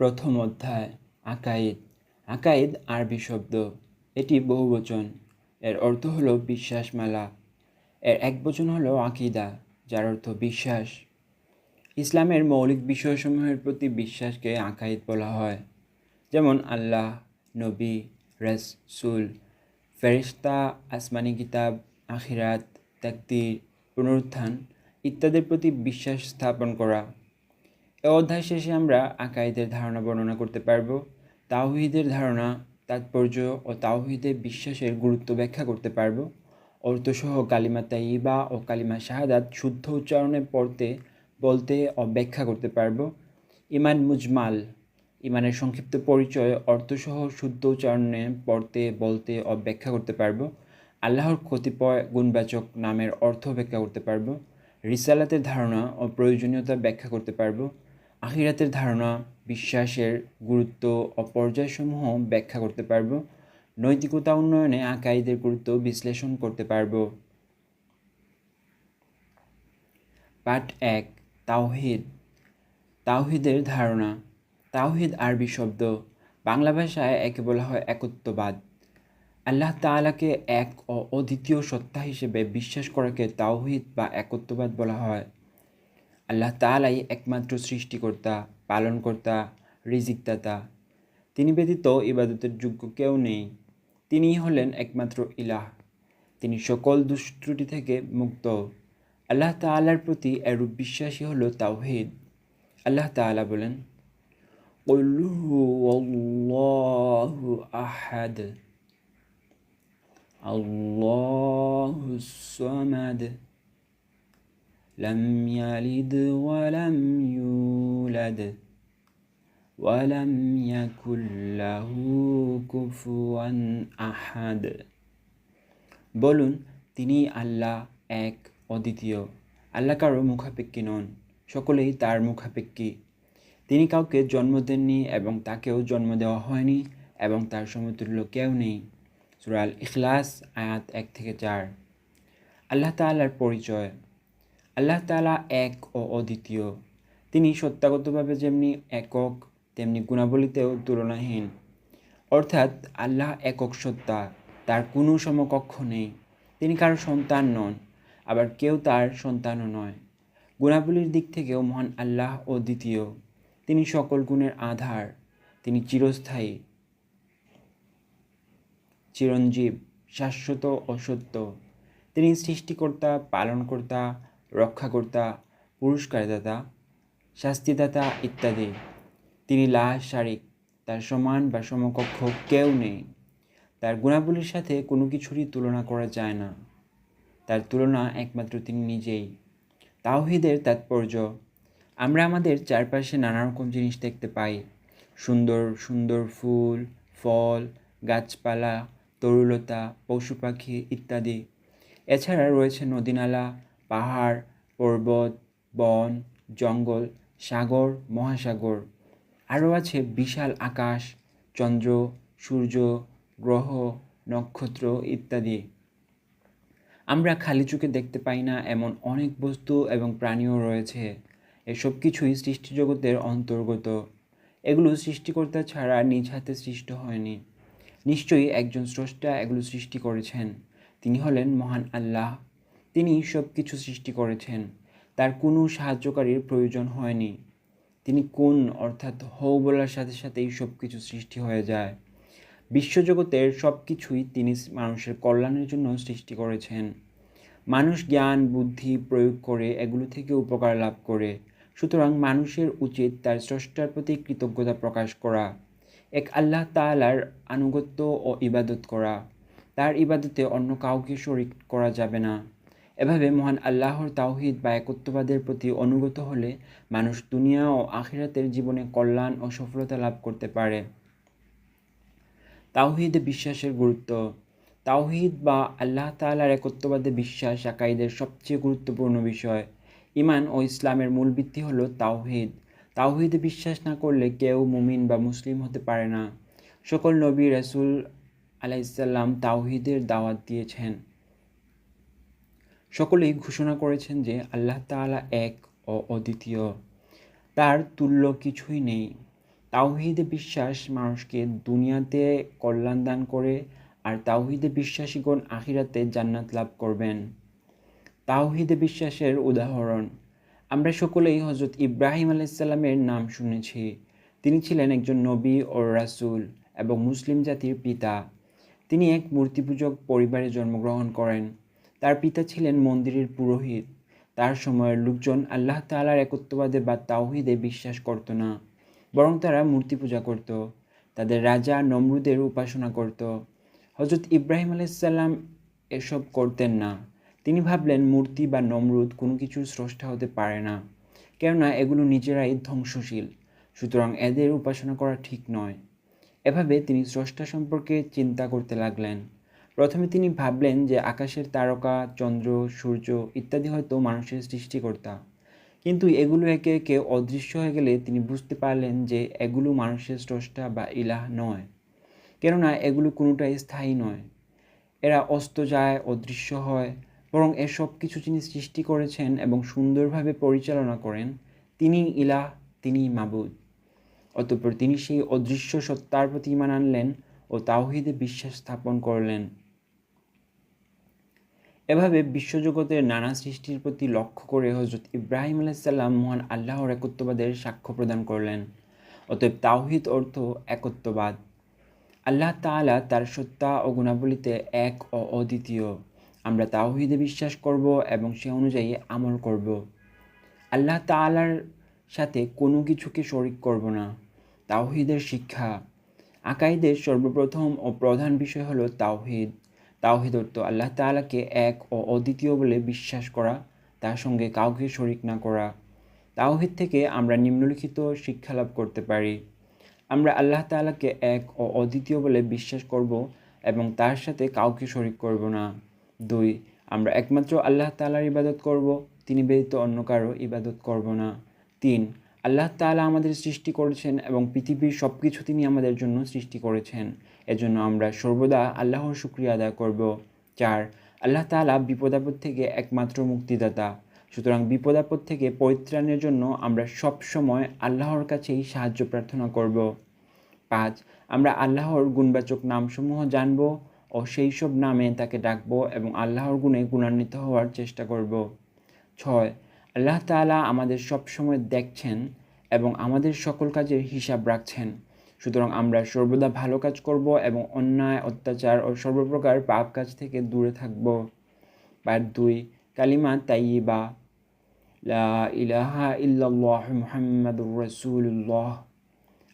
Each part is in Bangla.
প্রথম অধ্যায় আকাইদ। আকাইদ আরবি শব্দ, এটি বহুবচন। এর অর্থ হলো বিশ্বাসমালা। এর একবচন হলো আকিদা, যার অর্থ বিশ্বাস। ইসলামের মৌলিক বিষয়সমূহের প্রতি বিশ্বাসকে আকাইদ বলা হয়, যেমন আল্লাহ, নবী, রাসূল, ফেরেশতা, আসমানি কিতাব, আখিরাত, তাকদীর, পুনরুত্থান ইত্যাদির প্রতি বিশ্বাস স্থাপন করা। এ অধ্যায় শেষে আমরা আকাইদের ধারণা বর্ণনা করতে পারব, তাওহীদের ধারণা, তাৎপর্য ও তাওহীদে বিশ্বাসের গুরুত্ব ব্যাখ্যা করতে পারব, অর্থসহ কালিমা তাইয়্যিবা ও কালিমা শাহাদাত শুদ্ধ উচ্চারণে বলতে ও ব্যাখ্যা করতে পারব। ঈমান মুজমাল, ঈমানের সংক্ষিপ্ত পরিচয় অর্থসহ শুদ্ধ উচ্চারণে বলতে ও ব্যাখ্যা করতে পারব। আল্লাহর কতিপয় গুণবাচক নামের অর্থ ব্যাখ্যা করতে পারব। রিসালাতের ধারণা ও প্রয়োজনীয়তা ব্যাখ্যা করতে পারব। আখিরাতের ধারণা, বিশ্বাসের গুরুত্ব ও পর্যায়সমূহ ব্যাখ্যা করতে পারব। নৈতিকতা উন্নয়নে আকাইদের গুরুত্ব বিশ্লেষণ করতে পারব। পাঠ ১, তাওহীদ। তাওহীদের ধারণা। তাওহীদ আরবি শব্দ, বাংলা ভাষায় একে বলা হয় একত্ববাদ। আল্লাহ তাআলাকে এক ও অদ্বিতীয় সত্তা হিসেবে বিশ্বাস করাকে তাওহীদ বা একত্ববাদ বলা হয়। আল্লাহ তাআলাই একমাত্র সৃষ্টিকর্তা, পালনকর্তা, রিজিকদাতা। তিনি ব্যতীত ইবাদতের যোগ্য কেউ নেই। তিনিই হলেন একমাত্র ইলাহ। তিনি সকল দুষ্ত্রুটি থেকে মুক্ত। আল্লাহ তাআলার প্রতি এরূপ বিশ্বাসই হলো তাওহীদ। আল্লাহ তাআলা বলেন, কুল হুয়াল্লাহু আহাদ, আল্লাহুস সামাদ, লাম ইয়ালিদ ওয়া লাম ইউলাদ ওয়া লাম ইয়াকুল লাহু কুফুয়ান আহাদ। বলুন, তিনি আল্লাহ এক, অদ্বিতীয়। আল্লাহ কারো মুখাপেক্ষী নন, সকলেই তার মুখাপেক্ষী। তিনি কাউকে জন্ম দেননি এবং তাকেও জন্ম দেওয়া হয়নি এবং তার সমতুল্য কেউ নেই। সূরা আল ইখলাস আয়াত 1-4। আল্লাহ তাআলার পরিচয়। আল্লাহ তাআলা এক ও অদ্বিতীয়। তিনি সত্তাগতভাবে যেমনি একক, তেমনি গুণাবলীতেও তুলনাহীন। অর্থাৎ আল্লাহ একক সত্তা, তার কোনো সমকক্ষ নেই। তিনি কারো সন্তান নন, আবার কেউ তার সন্তানও নয়। গুণাবলীর দিক থেকেও মহান আল্লাহ অদ্বিতীয়। তিনি সকল গুণের আধার। তিনি চিরস্থায়ী, চিরঞ্জীব, শাশ্বত ও সত্য। তিনি সৃষ্টিকর্তা, পালনকর্তা, রক্ষাকর্তা, পুরস্কারদাতা, শাস্তিদাতা ইত্যাদি। তিনি লা শারিক, তার সমান বা সমকক্ষ কেউ নেই। তার গুণাবলীর সাথে কোনো কিছুরই তুলনা করা যায় না। তার তুলনা একমাত্র তিনি নিজেই। তাওহীদের তাৎপর্য। আমরা আমাদের চারপাশে নানা রকম জিনিস দেখতে পাই। সুন্দর সুন্দর ফুল, ফল, গাছপালা, তরুলতা, পশু পাখি ইত্যাদি। এছাড়া রয়েছে নদীনালা, পাহাড়, পর্বত, বন, জঙ্গল, সাগর, মহাসাগর। আরও আছে বিশাল আকাশ, চন্দ্র, সূর্য, গ্রহ, নক্ষত্র ইত্যাদি। আমরা খালি চোখে দেখতে পাই না এমন অনেক বস্তু এবং প্রাণীও রয়েছে। এসব কিছুই সৃষ্টিজগতের অন্তর্গত। এগুলো সৃষ্টিকর্তা ছাড়া নিজ হাতে সৃষ্ট হয়নি। নিশ্চয়ই একজন স্রষ্টা এগুলো সৃষ্টি করেছেন। তিনি হলেন মহান আল্লাহ। তিনি সব কিছু সৃষ্টি করেছেন। তার কোনো সাহায্যকারীর প্রয়োজন হয়নি। তিনি কোন অর্থাৎ হও বলার সাথে সাথেই সব কিছু সৃষ্টি হয়ে যায়। বিশ্বজগতের সব কিছুই তিনি মানুষের কল্যাণের জন্য সৃষ্টি করেছেন। মানুষ জ্ঞান বুদ্ধি প্রয়োগ করে এগুলো থেকে উপকার লাভ করে। সুতরাং মানুষের উচিত তার স্রষ্টার প্রতি কৃতজ্ঞতা প্রকাশ করা, এক আল্লাহ তাআলার আনুগত্য ও ইবাদত করা। তার ইবাদতে অন্য কাউকে শরীক করা যাবে না। এভাবে মহান আল্লাহর তাওহীদ বা একত্ববাদের প্রতি অনুগত হলে মানুষ দুনিয়া ও আখিরাতের জীবনে কল্যাণ ও সফলতা লাভ করতে পারে। তাওহীদে বিশ্বাসের গুরুত্ব। তাওহীদ বা আল্লাহ তাআলার একত্ববাদে বিশ্বাস আকাইদের সবচেয়ে গুরুত্বপূর্ণ বিষয়। ঈমান ও ইসলামের মূল ভিত্তি হলো তাওহীদ। তাওহীদে বিশ্বাস না করলে কেউ মুমিন বা মুসলিম হতে পারে না। সকল নবী রাসূল আলাইহিসসালাম তাওহীদের দাওয়াত দিয়েছেন। সকলেই ঘোষণা করেছেন যে আল্লাহ তাআলা এক ও অদ্বিতীয়। তার তুল্য কিছুই নেই। তাওহীদে বিশ্বাস মানুষকে দুনিয়াতে কল্যাণ দান করে, আর তাওহীদে বিশ্বাসীগণ আখিরাতে জান্নাত লাভ করবেন। তাওহীদে বিশ্বাসের উদাহরণ: আমরা সকলেই হজরত ইব্রাহিম আলাইসাল্লামের নাম শুনেছি। তিনি ছিলেন একজন নবী ও রাসূল এবং মুসলিম জাতির পিতা। তিনি এক মূর্তিপূজক পরিবারে জন্মগ্রহণ করেন। তার পিতা ছিলেন মন্দিরের পুরোহিত। তার সময়ের লোকজন আল্লাহ তাআলার একত্ববাদে বা তাওহীদে বিশ্বাস করত না, বরং তারা মূর্তি পূজা করত। তাদের রাজা নমরুদের উপাসনা করত। হজরত ইব্রাহিম আলাইসাল্লাম এসব করতেন না। তিনি ভাবলেন মূর্তি বা নমরুদ কোনো কিছুর স্রষ্টা হতে পারে না, কেননা এগুলো নিজেরাই ধ্বংসশীল, সুতরাং এদের উপাসনা করা ঠিক নয়। এভাবে তিনি স্রষ্টা সম্পর্কে চিন্তা করতে লাগলেন। প্রথমে তিনি ভাবলেন যে আকাশের তারকা, চন্দ্র, সূর্য ইত্যাদি হয়তো মানুষের সৃষ্টিকর্তা, কিন্তু এগুলো একে একে অদৃশ্য হয়ে গেলে তিনি বুঝতে পারলেন যে এগুলো মানুষের স্রষ্টা বা ইলাহ নয়, কেননা এগুলো কোনোটাই স্থায়ী নয়। এরা অস্ত যায়, অদৃশ্য হয়, বরং এসব কিছু যিনি সৃষ্টি করেছেন এবং সুন্দরভাবে পরিচালনা করেন, তিনিই ইলাহ, তিনিই মাবুদ। অতঃপর তিনি সেই অদৃশ্য সত্তার প্রতি ঈমান আনলেন ও তাওহীদে বিশ্বাস স্থাপন করলেন। এভাবে বিশ্বজগতের নানা সৃষ্টির প্রতি লক্ষ্য করে হজরত ইব্রাহিম আলাইসাল্লাম মহান আল্লাহর একত্ববাদের সাক্ষ্য প্রদান করলেন। অতএব তাওহীদ অর্থ একত্ববাদ। আল্লাহ তাআলা তার সত্তা ও গুণাবলীতে এক ও অদ্বিতীয়। আমরা তাওহীদে বিশ্বাস করব এবং সে অনুযায়ী আমল করব। আল্লাহ তাআলার সাথে কোনো কিছুকে শরীক করব না। তাওহীদের শিক্ষা: আকাইদের সর্বপ্রথম ও প্রধান বিষয় হলো তাওহীদ। তাওহীদ অর্থ আল্লাহ তাআলাকে এক ও অদ্বিতীয় বলে বিশ্বাস করা, তার সঙ্গে কাউকে শরীক না করা। তাওহীদ থেকে আমরা নিম্নলিখিত শিক্ষা লাভ করতে পারি: আমরা আল্লাহ তাআলাকে এক ও অদ্বিতীয় বলে বিশ্বাস করব এবং তার সাথে কাউকে শরীক করব না। 2. আমরা একমাত্র আল্লাহ তাআলার ইবাদত করব, তিনি ব্যতীত অন্য কারো ইবাদত করব না। 3. আল্লাহ তাআলা আমাদের সৃষ্টি করেছেন এবং পৃথিবীর সব কিছু তিনি আমাদের জন্য সৃষ্টি করেছেন, এজন্য আমরা সর্বদা আল্লাহর শুকরিয়া আদায় করব। 4. আল্লাহ তাআলা বিপদাপদ থেকে একমাত্র মুক্তিদাতা, সুতরাং বিপদাপদ থেকে পরিত্রাণের জন্য আমরা সব সময় আল্লাহর কাছেই সাহায্য প্রার্থনা করব। 5. আমরা আল্লাহর গুণবাচক নামসমূহ জানব ও সেই সব নামে তাকে ডাকব এবং আল্লাহর গুণে গুণান্বিত হওয়ার চেষ্টা করব। 6. আল্লাহ তাআলা আমাদের সব সময় দেখছেন এবং আমাদের সকল কাজের হিসাব রাখছেন, সুতরাং আমরা সর্বদা ভালো কাজ করব এবং অন্যায়, অত্যাচার ও সর্বপ্রকার পাপ কাজ থেকে দূরে থাকব। পার্ট 2, কালিমা তাইয়্যিবা, লা ইলাহা ইল্লাল্লাহ মুহাম্মাদুর রাসূলুল্লাহ।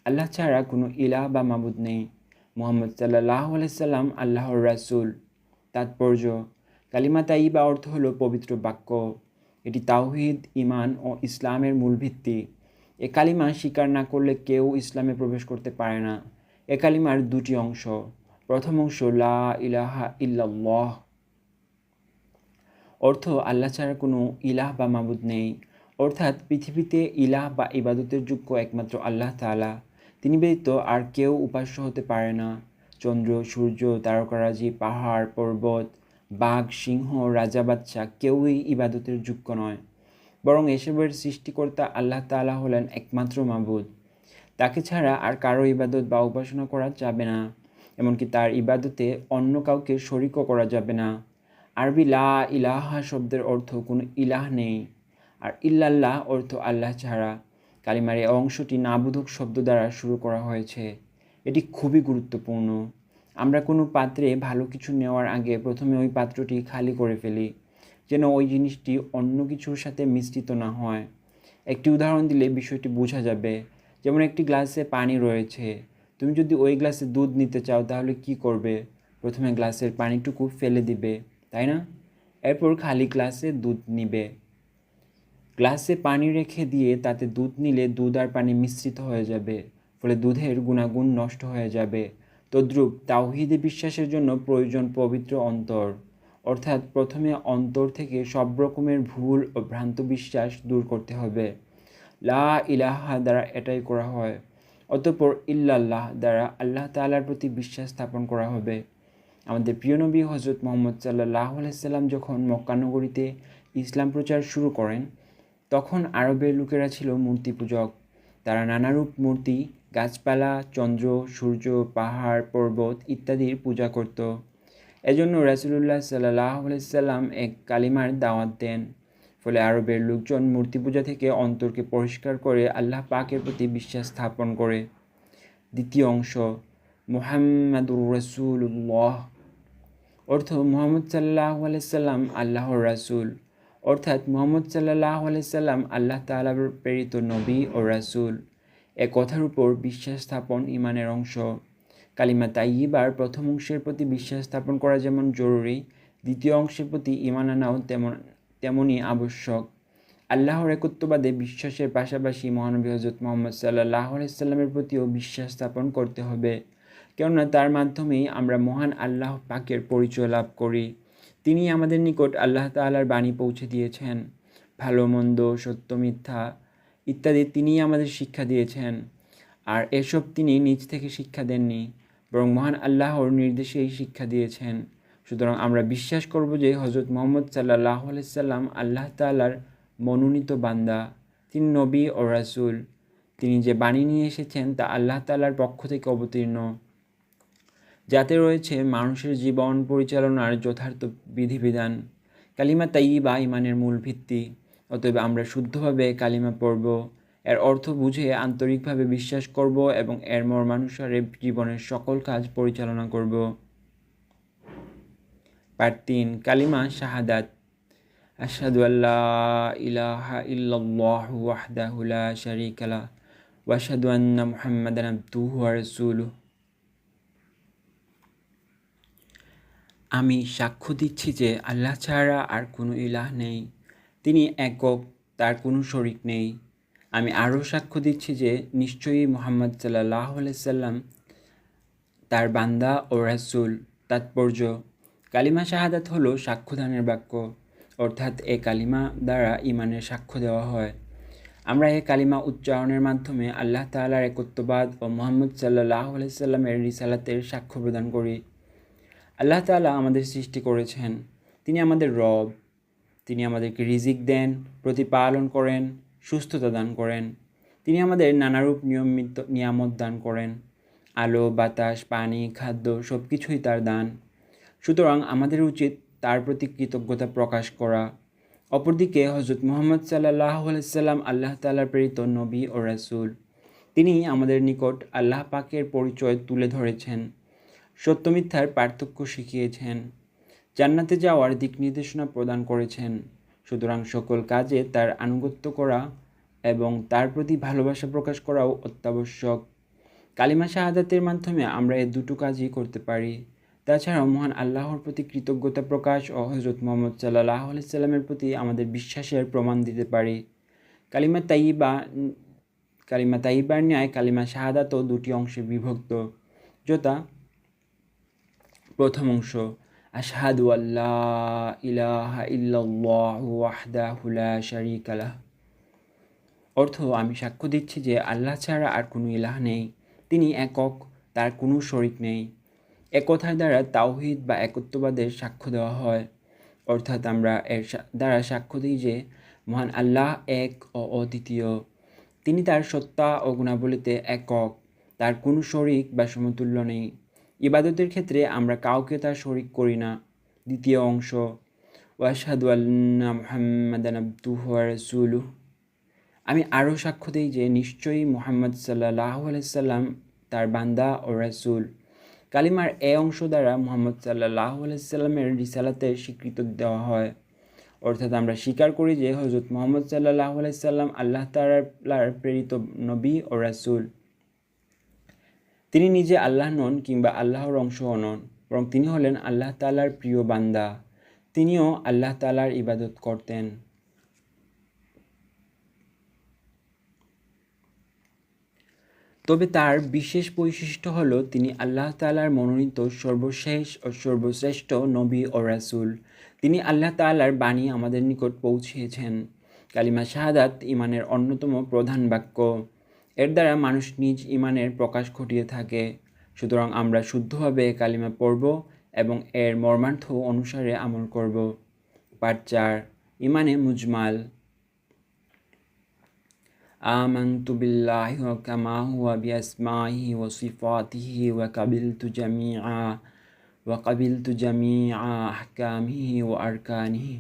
আল্লাহ ছাড়া কোনো ইলাহ বা মাবুদ নেই। মুহাম্মদ সাল্লাল্লাহু আলাইহি সাল্লাম আল্লাহর রাসূল। তাৎপর্য: কালিমা তাইয়্যিবা অর্থ হলো পবিত্র বাক্য। এটি তাওহীদ, ঈমান ও ইসলামের মূল ভিত্তি। এ কালিমা স্বীকার না করলে কেউ ইসলামে প্রবেশ করতে পারে না। এ কালিমার দুটি অংশ। প্রথম অংশ লা ইলাহা ইল্লাল্লাহ, অর্থ আল্লাহ ছাড়া কোনো ইলাহ বা মাবুদ নেই, অর্থাৎ পৃথিবীতে ইলাহ বা ইবাদতের যোগ্য একমাত্র আল্লাহ তাআলা, তিনি ব্যতীত আর কেউ উপাস্য হতে পারে না। চন্দ্র, সূর্য, তারকারাজি, পাহাড়, পর্বত, বাঘ, সিংহ, রাজা, বাদশা কেউই ইবাদতের যোগ্য নয়, বরং এসবের সৃষ্টিকর্তা আল্লাহ তাআলা হলেন একমাত্র মাবুদ। তাকে ছাড়া আর কারো ইবাদত বা উপাসনা করা যাবে না, এমনকি তার ইবাদতে অন্য কাউকে শরীকও করা যাবে না। আরবি লা ইলাহা শব্দের অর্থ কোনো ইলাহ নেই, আর ইল্লাল্লাহ অর্থ আল্লাহ ছাড়া। কালিমার এই অংশটি নাবোধক শব্দ দ্বারা শুরু করা হয়েছে। এটি খুবই গুরুত্বপূর্ণ। আমরা কোনো পাত্রে ভালো কিছু নেওয়ার আগে প্রথমে ওই পাত্রটি খালি করে ফেলি, যেন ওই জিনিসটি অন্য কিছুর সাথে মিশ্রিত না হয়। একটি উদাহরণ দিলে বিষয়টি বোঝা যাবে। যেমন একটি গ্লাসে পানি রয়েছে, তুমি যদি ওই গ্লাসে দুধ নিতে চাও তাহলে কি করবে? প্রথমে গ্লাসের পানিটুকু ফেলে দিবে, তাই না? এরপর খালি গ্লাসে দুধ নিবে। গ্লাসে পানি রেখে দিয়ে তাতে দুধ নিলে দুধ আর পানি মিশ্রিত হয়ে যাবে, ফলে দুধের গুণাগুণ নষ্ট হয়ে যাবে। তদ্রূপ তাওহীদে বিশ্বাসের জন্য প্রয়োজন পবিত্র অন্তর, অর্থাৎ প্রথমে অন্তর থেকে সব রকমের ভুল ও ভ্রান্ত বিশ্বাস দূর করতে হবে। লা ইলাহা দ্বারা এটাই করা হয়। অতঃপর ইল্লাল্লাহ দ্বারা আল্লাহ তাআলার প্রতি বিশ্বাস স্থাপন করা হবে। আমাদের প্রিয় নবী হজরত মুহাম্মদ সাল্লাল্লাহু আলাইহি সাল্লাম যখন মক্কা নগরীতে ইসলাম প্রচার শুরু করেন, তখন আরবের লোকেরা ছিল মূর্তি পূজক। তারা নানারূপ মূর্তি, গাছপালা, চন্দ্র, সূর্য, পাহাড়, পর্বত ইত্যাদির পূজা করত। এজন্য রাসূলুল্লাহ সাল্লাল্লাহু আলাইহি সাল্লাম এক কালিমার দাওয়াত দেন। ফলে আরবের লোকজন মূর্তি পূজা থেকে অন্তরকে পরিষ্কার করে আল্লাহ পাকের প্রতি বিশ্বাস স্থাপন করে। দ্বিতীয় অংশ, মুহাম্মাদুর রাসূলুল্লাহ। অর্থ, মুহাম্মদ সাল্লাল্লাহু আলাইহি সাল্লাম আল্লাহর রাসূল। অর্থাৎ মুহাম্মদ সাল্লাল্লাহু আলাইহি সাল্লাম আল্লাহ তাআলার প্রেরিত নবী ও রাসূল। এ কথার উপর বিশ্বাস স্থাপন ঈমানের অংশ। কালিমা তাইয়্যিবার প্রথম অংশের প্রতি বিশ্বাস স্থাপন করা যেমন জরুরি, দ্বিতীয় অংশের প্রতি ঈমান আনাও তেমনই আবশ্যক। আল্লাহর একত্ববাদে বিশ্বাসের পাশাপাশি মহানবী হযরত মুহাম্মদ সাল্লাল্লাহু আলাইহি সাল্লামের প্রতিও বিশ্বাস স্থাপন করতে হবে, কেননা তার মাধ্যমেই আমরা মহান আল্লাহ পাকের পরিচয় লাভ করি। তিনি আমাদের নিকট আল্লাহ তাআলার বাণী পৌঁছে দিয়েছেন। ভালো মন্দ, সত্য মিথ্যা ইত্যাদি তিনিই আমাদের শিক্ষা দিয়েছেন। আর এসব তিনি নিজ থেকে শিক্ষা দেননি, বরং মহান আল্লাহর নির্দেশেই শিক্ষা দিয়েছেন। সুতরাং আমরা বিশ্বাস করব যে হযরত মুহাম্মদ সাল্লাল্লাহু আলাইহি সাল্লাম আল্লাহ তাআলার মনোনীত বান্দা। তিনি নবী ও রাসূল। তিনি যে বাণী নিয়ে এসেছেন তা আল্লাহ তাআলার পক্ষ থেকে অবতীর্ণ, যাতে রয়েছে মানুষের জীবন পরিচালনার যথার্থ বিধিবিধান। কালিমা তাইয়্যিবা ঈমানের মূল ভিত্তি। অতএব আমরা শুদ্ধভাবে কালিমা পড়ব, এর অর্থ বুঝে আন্তরিকভাবে বিশ্বাস করব এবং এর মর্মানুসারে জীবনের সকল কাজ পরিচালনা করব। পার্ট ৩, কালিমা শাহাদাত। আশহাদু আল্লা ইলাহা ইল্লাল্লাহু ওয়াহদাহু লা শারীকা লাহ ওয়া আশহাদু আন্না মুহাম্মাদান আবদুহু ওয়া রাসূলুহু। আমি সাক্ষ্য দিচ্ছি যে আল্লাহ ছাড়া আর কোনো ইলাহ নেই, তিনি একক, তার কোনো শরিক নেই। আমি আরও সাক্ষ্য দিচ্ছি যে নিশ্চয়ই মুহাম্মদ সাল্লাল্লাহু আলাইহি সাল্লাম তার বান্দা ও রাসূল। তাৎপর্য: কালিমা শাহাদাত হলো সাক্ষ্যদানের বাক্য, অর্থাৎ এ কালিমা দ্বারা ঈমানের সাক্ষ্য দেওয়া হয়। আমরা এ কালিমা উচ্চারণের মাধ্যমে আল্লাহ তাআলার একত্ববাদ ও মুহাম্মদ সাল্লাল্লাহু আলাইহি সাল্লামের রিসালাতের সাক্ষ্য প্রদান করি। আল্লাহ তাআলা আমাদের সৃষ্টি করেছেন, তিনি আমাদের রব। তিনি আমাদেরকে রিজিক দেন, প্রতিপালন করেন, সুস্থতা দান করেন। তিনি আমাদের নানারূপ নিয়ামত দান করেন। আলো, বাতাস, পানি, খাদ্য সব কিছুই তার দান। সুতরাং আমাদের উচিত তার প্রতি কৃতজ্ঞতা প্রকাশ করা। অপরদিকে হযরত মুহাম্মদ সাল্লাল্লাহু আলাইহি সাল্লাম আল্লাহ তাআলার প্রেরিত নবী ও রাসূল। তিনি আমাদের নিকট আল্লাহ পাকের পরিচয় তুলে ধরেছেন, সত্য মিথ্যার পার্থক্য শিখিয়েছেন, জান্নাতে যাওয়ার দিক নির্দেশনা প্রদান করেছেন। সুতরাং সকল কাজে তার আনুগত্য করা এবং তার প্রতি ভালোবাসা প্রকাশ করাও অত্যাবশ্যক। কালিমা শাহাদাতের মাধ্যমে আমরা এই দুটো কাজই করতে পারি। তাছাড়াও মহান আল্লাহর প্রতি কৃতজ্ঞতা প্রকাশ ও হযরত মুহাম্মদ সাল্লাল্লাহু আলাইহি সাল্লামের প্রতি আমাদের বিশ্বাসের প্রমাণ দিতে পারি। কালিমা তাইয়্যিবার ন্যায় কালিমা শাহাদাতও দুটি অংশে বিভক্ত, যথা: প্রথম অংশ, আশহাদু আল্লা ইলাহা ইল্লাল্লাহু ওয়াহদাহু লা শারীকা লাহ। অর্থ, আমি সাক্ষ্য দিচ্ছি যে আল্লাহ ছাড়া আর কোনো ইলাহ নেই, তিনি একক, তার কোনো শরিক নেই। এ কথার দ্বারা তাওহীদ বা একত্ববাদের সাক্ষ্য দেওয়া হয়। অর্থাৎ আমরা এর দ্বারা সাক্ষ্য দিই যে মহান আল্লাহ এক ও অদ্বিতীয়। তিনি তার সত্তা ও গুণাবলীতে একক, তার কোনো শরিক বা সমতুল্য নেই। ইবাদতের ক্ষেত্রে আমরা কাউকে তার শরিক করি না। দ্বিতীয় অংশ, ওয়া আশহাদু আন্না মুহাম্মাদান আবদুহু ওয়া রাসূলুহু। আমি আরও সাক্ষ্য দিই যে নিশ্চয়ই মুহাম্মদ সাল্লাল্লাহু আলাইহি সাল্লাম তার বান্দা ও রাসূল। কালিমার এ অংশ দ্বারা মুহাম্মদ সাল্লাল্লাহু আলাইহি সাল্লামের রিসালাতের স্বীকৃতি দেওয়া হয়। অর্থাৎ আমরা স্বীকার করি যে হযরত মুহাম্মদ সাল্লাল্লাহু আলাইহি সাল্লাম আল্লাহ তাআলার প্রেরিত নবী ও রাসূল। তিনি নিজে আল্লাহ নন কিংবা আল্লাহর অংশও নন, বরং তিনি হলেন আল্লাহ তাআলার প্রিয় বান্দা। তিনিও আল্লাহ তাআলার ইবাদত করতেন। তবে তার বিশেষ বৈশিষ্ট্য হলো তিনি আল্লাহ তাআলার মনোনীত সর্বশেষ ও সর্বশ্রেষ্ঠ নবী ও রাসূল। তিনি আল্লাহ তাআলার বাণী আমাদের নিকট পৌঁছিয়েছেন। কালিমা শাহাদাত ঈমানের অন্যতম প্রধান বাক্য। এর দ্বারা মানুষ নিজ ঈমানের প্রকাশ ঘটিয়ে থাকে। সুতরাং আমরা শুদ্ধভাবে কালিমা পড়ব এবং এর মর্মার্থ অনুসারে আমল করব। পার্ট ৪, ঈমানে মুজমাল। আমানতু বিল্লাহি ওয়া কামা হুয়া বিআসমাইহি ওয়া সিফাতিহি ওয়া কাবিলতু জামিআ আহকামিহি ওয়া আরকানিহি।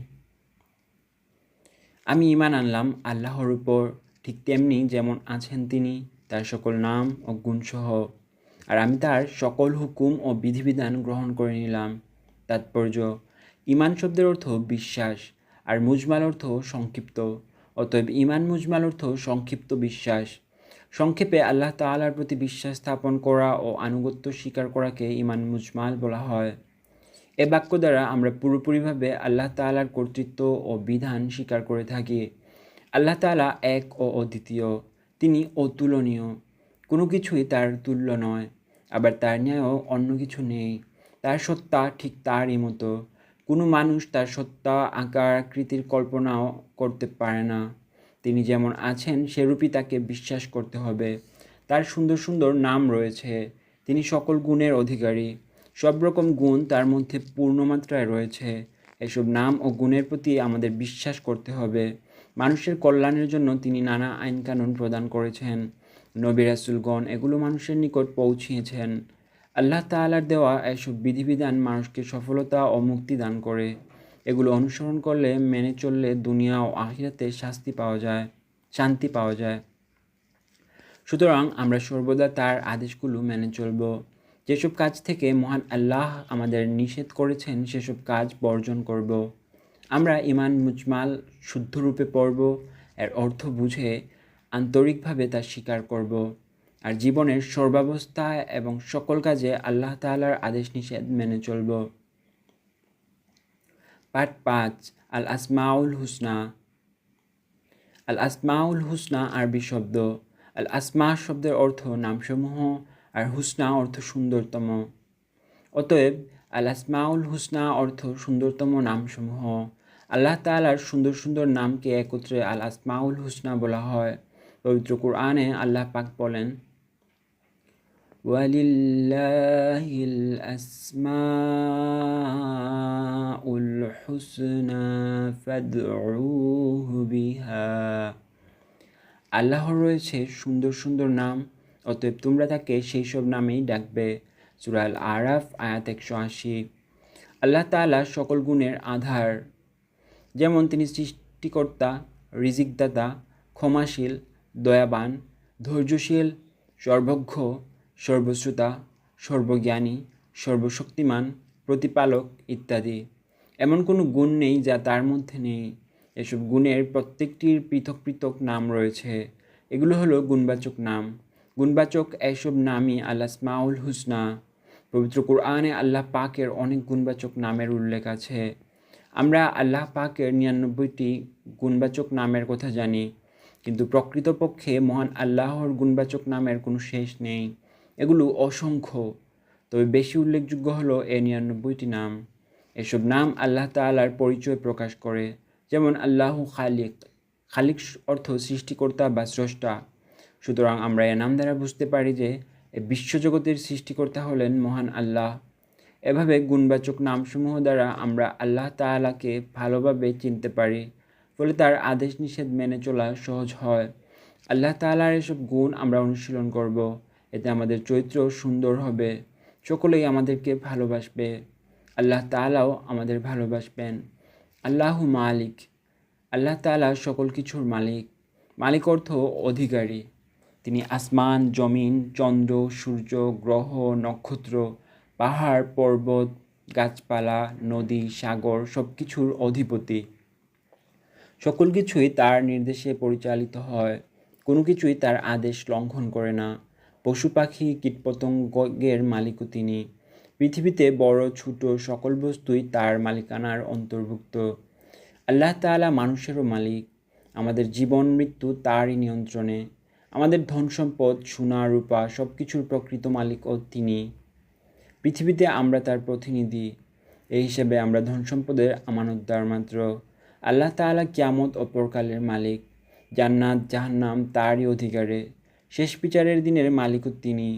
আমি ঈমান আনলাম আল্লাহর উপর, ঠিক তেমনি যেমন আছেন তিনি, তার সকল নাম ও গুণসহ, আর আমি তার সকল হুকুম ও বিধিবিধান গ্রহণ করে নিলাম। তাৎপর্য: ঈমান শব্দের অর্থ বিশ্বাস, আর মুজমাল অর্থ সংক্ষিপ্ত। অতএব ঈমান মুজমাল অর্থ সংক্ষিপ্ত বিশ্বাস। সংক্ষেপে আল্লাহ তাআলার প্রতি বিশ্বাস স্থাপন করা ও আনুগত্য স্বীকার করাকে ঈমান মুজমাল বলা হয়। এ বাক্য দ্বারা আমরা পুরোপুরিভাবে আল্লাহ তাআলার কর্তৃত্ব ও বিধান স্বীকার করে থাকি। আল্লাহ তাআলা এক ও অদ্বিতীয়, তিনি অতুলনীয়, কোনো কিছুই তার তুল্য নয়, আবার তার ন্যায়ও অন্য কিছু নেই। তার সত্তা ঠিক তারই মতো, কোনো মানুষ তার সত্তা আকার আকৃতির কল্পনাও করতে পারে না। তিনি যেমন আছেন সেরূপই তাকে বিশ্বাস করতে হবে। তার সুন্দর সুন্দর নাম রয়েছে, তিনি সকল গুণের অধিকারী, সব রকম গুণ তার মধ্যে পূর্ণমাত্রায় রয়েছে। এসব নাম ও গুণের প্রতি আমাদের বিশ্বাস করতে হবে। মানুষের কল্যাণের জন্য তিনি নানা আইনকানুন প্রদান করেছেন। নবী রাসূলগণ এগুলো মানুষের নিকট পৌঁছিয়েছেন। আল্লাহ তাআলার দেওয়া এসব বিধিবিধান মানুষকে সফলতা ও মুক্তি দান করে। এগুলো অনুসরণ করলে, মেনে চললে দুনিয়া ও আখিরাতে শান্তি পাওয়া যায়। সুতরাং আমরা সর্বদা তার আদেশগুলো মেনে চলব। যেসব কাজ থেকে মহান আল্লাহ আমাদের নিষেধ করেছেন সেসব কাজ বর্জন করব। আমরা ঈমান মুজমাল শুদ্ধরূপে পড়ব, এর অর্থ বুঝে আন্তরিকভাবে তা স্বীকার করব, আর জীবনের সর্বাবস্থায় এবং সকল কাজে আল্লাহ তাআলার আদেশ নিষেধ মেনে চলব। পাঠ ৫, আল আসমাউল হুসনা। আল আসমাউল হুসনা আরবি শব্দ। আল আসমা শব্দের অর্থ নামসমূহ, আর হুসনা অর্থ সুন্দরতম। অতএব আল আসমাউল হুসনা অর্থ সুন্দরতম নামসমূহ। আল্লাহ তাআলার সুন্দর সুন্দর নামকে একত্রে আল আসমাউল হুসনা বলা হয়। পবিত্র কুরআনে আল্লাহ পাক বলেন, ওয়ালিল্লাহিল আসমাউল হুসনা ফাদউহু বিহা। আল্লাহর রয়েছে সুন্দর সুন্দর নাম, অতএব তোমরা তাকে সেই সব নামেই ডাকবে। সূরা আল আরাফ আয়াত 180। আল্লাহ তাআলা সকল গুণের আধার। যেমন তিনি সৃষ্টিকর্তা, রিজিকদাতা, ক্ষমাশীল, দয়াবান, ধৈর্যশীল, সর্বজ্ঞ, সর্বশ্রোতা, সর্বজ্ঞানী, সর্বশক্তিমান, প্রতিপালক ইত্যাদি। এমন কোনো গুণ নেই যা তার মধ্যে নেই। এসব গুণের প্রত্যেকটির পৃথক পৃথক নাম রয়েছে। এগুলো হলো গুণবাচক নাম। গুণবাচক এসব নামই আল আসমাউল হুসনা। পবিত্র কুরআনে আল্লাহ পাকের অনেক গুণবাচক নামের উল্লেখ আছে। আমরা আল্লাহ পাকের 99টি গুণবাচক নামের কথা জানি, কিন্তু প্রকৃতপক্ষে মহান আল্লাহর গুণবাচক নামের কোনো শেষ নেই। এগুলো অসংখ্য, তবে বেশি উল্লেখযোগ্য হলো এই 99টি নাম। এসব নাম আল্লাহ তাআলার পরিচয় প্রকাশ করে। যেমন আল্লাহু খালিক। খালিক অর্থ সৃষ্টিকর্তা বা স্রষ্টা। সুতরাং আমরা এ নাম দ্বারা বুঝতে পারি যে এই বিশ্বজগতের সৃষ্টিকর্তা হলেন মহান আল্লাহ। এভাবে গুণবাচক নামসমূহ দ্বারা আমরা আল্লাহ তাআলাকে ভালোভাবে চিনতে পারি, ফলে তার আদেশ নিষেধ মেনে চলা সহজ হয়। আল্লাহ তাআলার এসব গুণ আমরা অনুশীলন করব, এতে আমাদের চরিত্র সুন্দর হবে, সকলেই আমাদেরকে ভালোবাসবে, আল্লাহ তাআলাও আমাদের ভালোবাসবেন। আল্লাহু মালিক। আল্লাহ তাআলা সকল কিছুর মালিক। মালিক অর্থ অধিকারী। তিনি আসমান, জমিন, চন্দ্র, সূর্য, গ্রহ, নক্ষত্র, পাহাড়, পর্বত, গাছপালা, নদী, সাগর সব কিছুর অধিপতি। সকল কিছুই তার নির্দেশে পরিচালিত হয়, কোনো কিছুই তার আদেশ লঙ্ঘন করে না। পশু পাখি, কীটপতঙ্গের মালিকও তিনি। পৃথিবীতে বড় ছোট সকল বস্তুই তার মালিকানার অন্তর্ভুক্ত। আল্লাহ তাআলা মানুষেরও মালিক। আমাদের জীবন মৃত্যু তারই নিয়ন্ত্রণে। আমাদের ধন সম্পদ, সোনা রূপা সব কিছুর প্রকৃত মালিকও তিনি। পৃথিবীতে আমরা তার প্রতিনিধি, এই হিসেবে আমরা ধন সম্পদের আমানতদার মাত্র। আল্লাহ তাআলা কিয়ামত ও পরকালের মালিক। জান্নাত জাহান্নাম তারই অধিকারে। শেষ বিচারের দিনের মালিকও তিনি।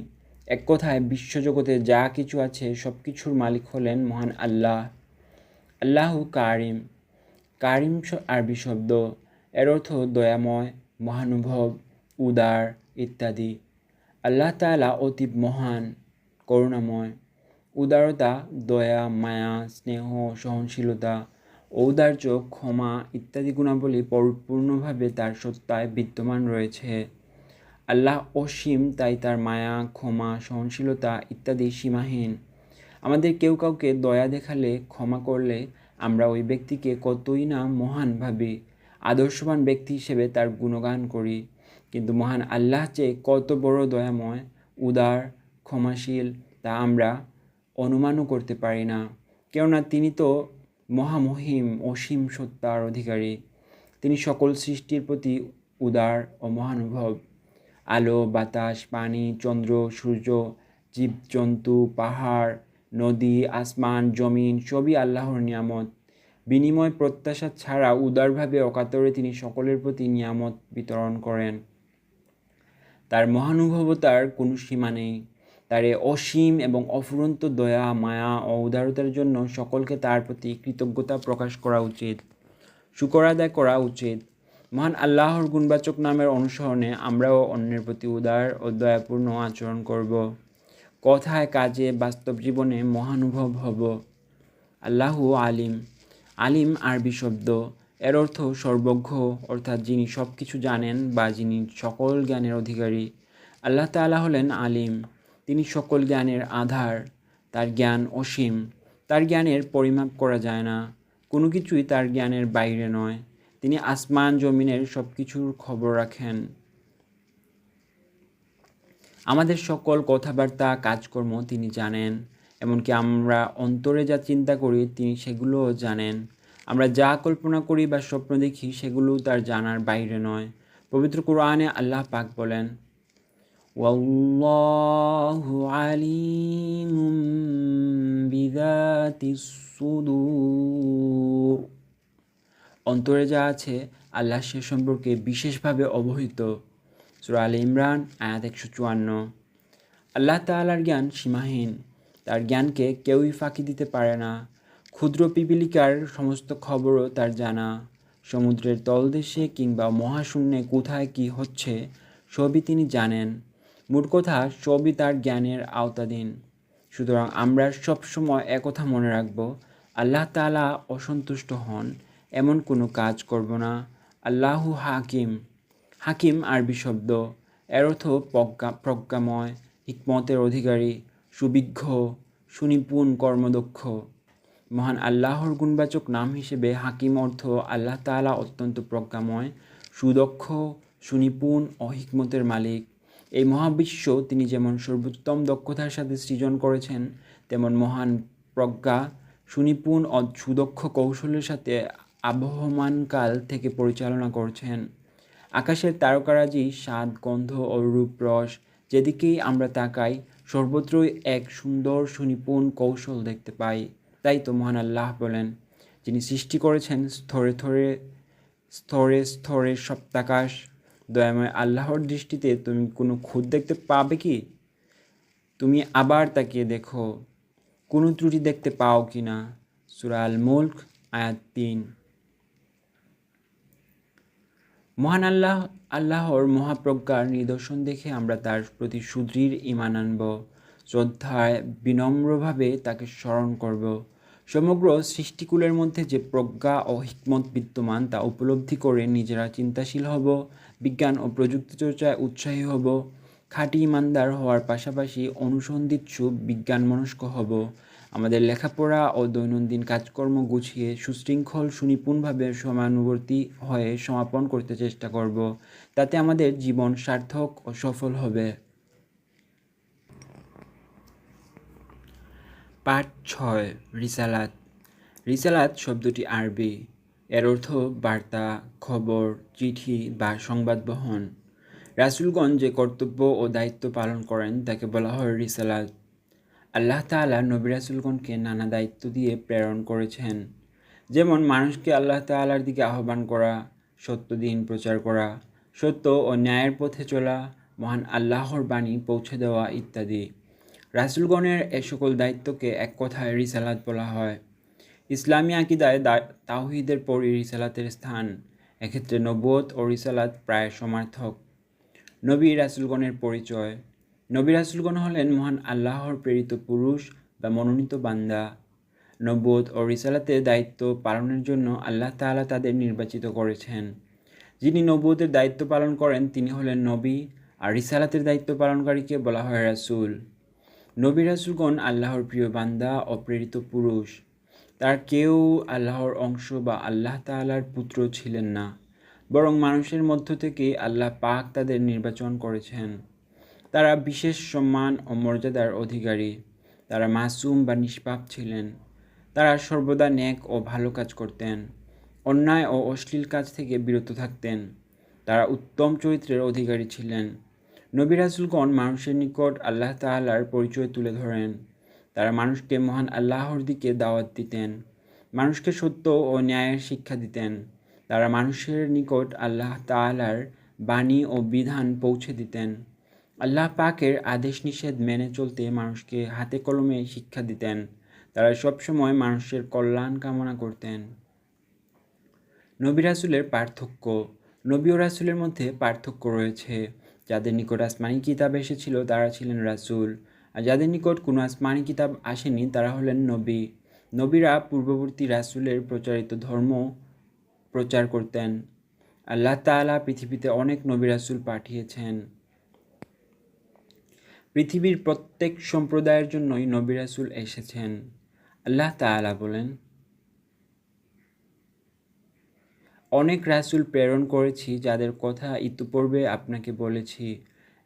এক কথায় বিশ্বজগতে যা কিছু আছে সব কিছুর মালিক হলেন মহান আল্লাহ। আল্লাহু কারিম। কারিম আরবি শব্দ, এর অর্থ দয়াময়, মহানুভব, উদার ইত্যাদি। আল্লাহ তাআলা অতীব মহান, করুণাময়। উদারতা, দয়া, মায়া, স্নেহ, সহনশীলতা, ঔদার্য, ক্ষমা ইত্যাদি গুণাবলী পরিপূর্ণভাবে তার সত্তায় বিদ্যমান রয়েছে। আল্লাহ অসীম, তাই তার মায়া, ক্ষমা, সহনশীলতা ইত্যাদি সীমাহীন। আমাদের কেউ কাউকে দয়া দেখালে, ক্ষমা করলে আমরা ওই ব্যক্তিকে কতই না মহান ভাবি, আদর্শবান ব্যক্তি হিসেবে তার গুণগান করি। কিন্তু মহান আল্লাহ চেয়ে কত বড় দয়াময়, উদার, ক্ষমাশীল তা আমরা অনুমানও করতে পারি না। কেননা তিনি তো মহামহিম, অসীম সত্তার অধিকারী। তিনি সকল সৃষ্টির প্রতি উদার ও মহানুভব। আলো, বাতাস, পানি, চন্দ্র, সূর্য, জীবজন্তু, পাহাড়, নদী, আসমান, জমিন সবই আল্লাহর নিয়ামত। বিনিময় প্রত্যাশা ছাড়া উদারভাবে অকাতরে তিনি সকলের প্রতি নিয়ামত বিতরণ করেন। তার মহানুভবতার কোনো সীমা নেই। তার এ অসীম এবং অফুরন্ত দয়া, মায়া ও উদারতার জন্য সকলকে তার প্রতি কৃতজ্ঞতা প্রকাশ করা উচিত, শুকর আদায় করা উচিত। মহান আল্লাহর গুণবাচক নামের অনুসরণে আমরাও অন্যের প্রতি উদার ও দয়াপূর্ণ আচরণ করব, কথায়, কাজে, বাস্তব জীবনে মহানুভব হব। আল্লাহু আলিম। আলিম আরবি শব্দ, এর অর্থ সর্বজ্ঞ, অর্থাৎ যিনি সব কিছু জানেন বা যিনি সকল জ্ঞানের অধিকারী। আল্লাহ তাআলা হলেন আলিম, তিনি সকল জ্ঞানের আধার। তার জ্ঞান অসীম, তার জ্ঞানের পরিমাপ করা যায় না, কোনো কিছুই তার জ্ঞানের বাইরে নয়। তিনি আসমান জমিনের সব কিছুর খবর রাখেন। আমাদের সকল কথাবার্তা, কাজকর্ম তিনি জানেন। এমনকি আমরা অন্তরে যা চিন্তা করি তিনি সেগুলোও জানেন। আমরা যা কল্পনা করি বা স্বপ্ন দেখি সেগুলোও তার জানার বাইরে নয়। পবিত্র কোরআনে আল্লাহ পাক বলেন, ওয়াল্লাহু আলিমুম বিযাতিস সুদূর। অন্তরে যা আছে আল্লাহ সে সম্পর্কে বিশেষভাবে অবহিত। সূরা আলে ইমরান আয়াত 154। আল্লাহ তাআলার জ্ঞান সীমাহীন, তার জ্ঞানকে কেউই ফাঁকি দিতে পারে না। ক্ষুদ্র পিপীলিকার সমস্ত খবরও তার জানা। সমুদ্রের তলদেশে কিংবা মহাশূন্যে কোথায় কি হচ্ছে সবই তিনি জানেন। মোট কথা সবই তার জ্ঞানের আওতাধীন। সুতরাং আমরা সবসময় একথা মনে রাখব, আল্লাহ তাআলা অসন্তুষ্ট হন এমন কোনো কাজ করব না। আল্লাহু হাকিম। হাকিম আরবি শব্দ, এর অর্থ প্রজ্ঞাময়, হিকমতের অধিকারী, সুবিজ্ঞ, সুনিপুণ, কর্মদক্ষ। মহান আল্লাহর গুণবাচক নাম হিসেবে হাকিম অর্থ আল্লাহ তাআলা অত্যন্ত প্রজ্ঞাময়, সুদক্ষ, সুনিপুণ ও হিকমতের মালিক। এই মহাবিশ্ব তিনি যেমন সর্বোত্তম দক্ষতার সাথে সৃজন করেছেন, তেমন মহান প্রজ্ঞা, সুনিপুণ ও সুদক্ষ কৌশলের সাথে আবহমানকাল থেকে পরিচালনা করছেন। আকাশের তারকারাজি, স্বাদ, গন্ধ ও রূপরস যেদিকেই আমরা তাকাই সর্বত্রই এক সুন্দর সুনিপুণ কৌশল দেখতে পাই। তাই তো মহান আল্লাহ বলেন, যিনি সৃষ্টি করেছেন স্তরে স্তরে সপ্তাকাশ, দয়াময় আল্লাহর দৃষ্টিতে তুমি কোনো খুঁত দেখতে পাবে কি? তুমি আবার তাকিয়ে দেখো, কোনো ত্রুটি দেখতে পাও কি না। সূরা আল মুলক আয়াত 3। মহান আল্লাহর মহাপ্রজ্ঞার নিদর্শন দেখে আমরা তার প্রতি সুদৃঢ় ঈমান আনব, শ্রদ্ধায় বিনম্রভাবে তাকে স্মরণ করব। সমগ্র সৃষ্টিকুলের মধ্যে যে প্রজ্ঞা ও হিকমত বিদ্যমান তা উপলব্ধি করে নিজেরা চিন্তাশীল হব, বিজ্ঞান ও প্রযুক্তি চর্চায় উৎসাহী হব, খাঁটি ঈমানদার হওয়ার পাশাপাশি অনুসন্ধিৎসু বিজ্ঞানমনস্ক হব। আমাদের লেখাপড়া ও দৈনন্দিন কাজকর্ম গুছিয়ে সুশৃঙ্খল, সুনিপুণভাবে সময়ানুবর্তী হয়ে সমাপন করতে চেষ্টা করব। তাতে আমাদের জীবন সার্থক ও সফল হবে। পাঠ 6, রিসালাত। রিসালাত শব্দটি আরবি, এর অর্থ বার্তা, খবর, চিঠি বা সংবাদ বহন। রাসূলগণ যে কর্তব্য ও দায়িত্ব পালন করেন তাকে বলা হয় রিসালাত। আল্লাহ তাআলা নবী রাসূলগণকে নানা দায়িত্ব দিয়ে প্রেরণ করেছেন, যেমন মানুষকে আল্লাহ তাআলার দিকে আহ্বান করা, সত্য দিন প্রচার করা, সত্য ও ন্যায়ের পথে চলা, মহান আল্লাহর বাণী পৌঁছে দেওয়া ইত্যাদি। রাসূলগণের এ সকল দায়িত্বকে এক কথায় রিসালাত বলা হয়। ইসলামী আকিদায় তাওহীদের পরই রিসালাতের স্থান। এক্ষেত্রে নবুয়ত ও রিসালাত প্রায় সমার্থক। নবী রাসূলগণের পরিচয়। নবী রাসূলগণ হলেন মহান আল্লাহর প্রেরিত পুরুষ বা মনোনীত বান্দা। নবুয়ত ও রিসালাতের দায়িত্ব পালনের জন্য আল্লাহ তাআলা তাদের নির্বাচিত করেছেন। যিনি নবুয়তের দায়িত্ব পালন করেন তিনি হলেন নবী, আর রিসালাতের দায়িত্ব পালনকারীকে বলা হয় রাসূল। নবী রাসূলগণ আল্লাহর প্রিয় বান্দা ও প্রেরিত পুরুষ। তার কেউ আল্লাহর অংশ বা আল্লাহ তাআলার পুত্র ছিলেন না, বরং মানুষের মধ্য থেকে আল্লাহ পাক তাদের নির্বাচন করেছেন। তারা বিশেষ সম্মান ও মর্যাদার অধিকারী। তারা মাসুম বা নিষ্পাপ ছিলেন। তারা সর্বদা নেক ও ভালো কাজ করতেন, অন্যায় ও অশ্লীল কাজ থেকে বিরত থাকতেন। তারা উত্তম চরিত্রের অধিকারী ছিলেন। নবী রাসূলগণ মানুষের নিকট আল্লাহ তাআলার পরিচয় তুলে ধরেন। তারা মানুষকে মহান আল্লাহর দিকে দাওয়াত দিতেন, মানুষকে সত্য ও ন্যায়ের শিক্ষা দিতেন। তারা মানুষের নিকট আল্লাহ তাআলার বাণী ও বিধান পৌঁছে দিতেন। আল্লাহ পাকের আদেশ নিষেধ মেনে চলতে মানুষকে হাতে কলমে শিক্ষা দিতেন। তারা সবসময় মানুষের কল্যাণ কামনা করতেন। নবী রাসূলের পার্থক্য। নবী ও রাসূলের মধ্যে পার্থক্য রয়েছে। যাদের নিকট আসমানি কিতাব এসেছিল তারা ছিলেন রাসূল, আর যাদের নিকট কোনো আসমানি কিতাব আসেনি তারা হলেন নবী। নবীরা পূর্ববর্তী রাসূলের প্রচারিত ধর্ম প্রচার করতেন। আল্লাহ তাআলা পৃথিবীতে অনেক নবী রাসূল পাঠিয়েছেন। পৃথিবীর প্রত্যেক সম্প্রদায়ের জন্যই নবী রাসূল এসেছেন। আল্লাহ তাআলা বলেন, অনেক রাসূল প্রেরণ করেছি যাদের কথা ইতিপূর্বে আপনাকে বলেছি,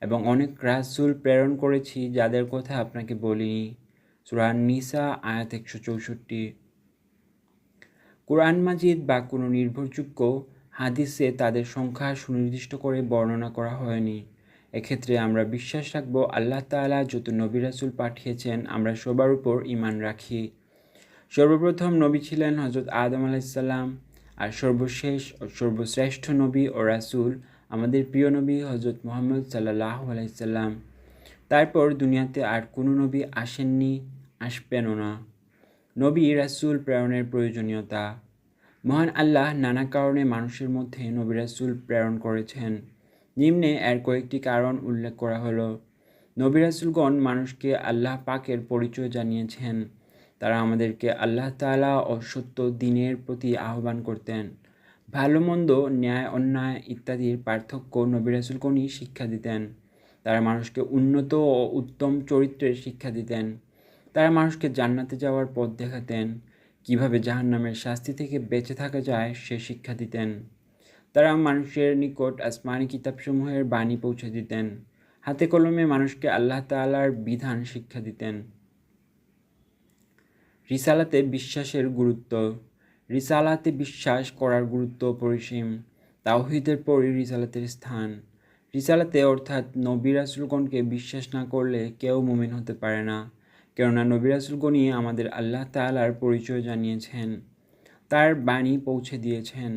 এবং অনেক রাসূল প্রেরণ করেছি যাদের কথা আপনাকে বলিনি। সূরা আন-নিসা আয়াত 164। কুরআন মাজিদ বা কোনো নির্ভরযোগ্য হাদিসে তাদের সংখ্যা সুনির্দিষ্ট করে বর্ণনা করা হয়নি। এক্ষেত্রে আমরা বিশ্বাস রাখব আল্লাহ তাআলা যত নবী রাসূল পাঠিয়েছেন আমরা সবার উপর ঈমান রাখি। সর্বপ্রথম নবী ছিলেন হযরত আদম আলাইহিসসালাম, আর সর্বশেষ ও সর্বশ্রেষ্ঠ নবী ও রাসূল আমাদের প্রিয় নবী হযরত মুহাম্মদ সাল্লাল্লাহু আলাইহি সাল্লাম। তারপর দুনিয়াতে আর কোনো নবী আসেননি, আসবেনও না। নবী রাসূল প্রেরণের প্রয়োজনীয়তা। মহান আল্লাহ নানা কারণে মানুষের মধ্যে নবী রাসূল প্রেরণ করেছেন। নিম্নে এর কয়েকটি কারণ উল্লেখ করা হলো। নবী রাসূলগণ মানুষকে আল্লাহ পাকের পরিচয় জানিয়েছেন। তারা আমাদেরকে আল্লাহ তাআলা ও সত্য দ্বীনের প্রতি আহ্বান করতেন। ভালো মন্দ, ন্যায় অন্যায় ইত্যাদির পার্থক্য নবী রাসূলগণই শিক্ষা দিতেন। তারা মানুষকে উন্নত ও উত্তম চরিত্রের শিক্ষা দিতেন। তারা মানুষকে জান্নাতে যাওয়ার পথ দেখাতেন। কিভাবে জাহান্নামের শাস্তি থেকে বেঁচে থাকা যায় সে শিক্ষা দিতেন। তারা মানুষের নিকট আসমানি কিতাবসমূহের বাণী পৌঁছে দিতেন। হাতে কলমে মানুষকে আল্লাহ তাআলার বিধান শিক্ষা দিতেন। রিসালাতে বিশ্বাসের গুরুত্ব। রিসালাতে বিশ্বাস করার গুরুত্ব অপরিসীম। তাওহীদের পরই রিসালাতের স্থান। রিসালাতে অর্থাৎ নবী রাসূলগণকে বিশ্বাস না করলে কেউ মুমিন হতে পারে না, কেননা নবী রাসূলগণই আমাদের আল্লাহ তাআলার পরিচয় জানিয়েছেন, তার বাণী পৌঁছে দিয়েছেন।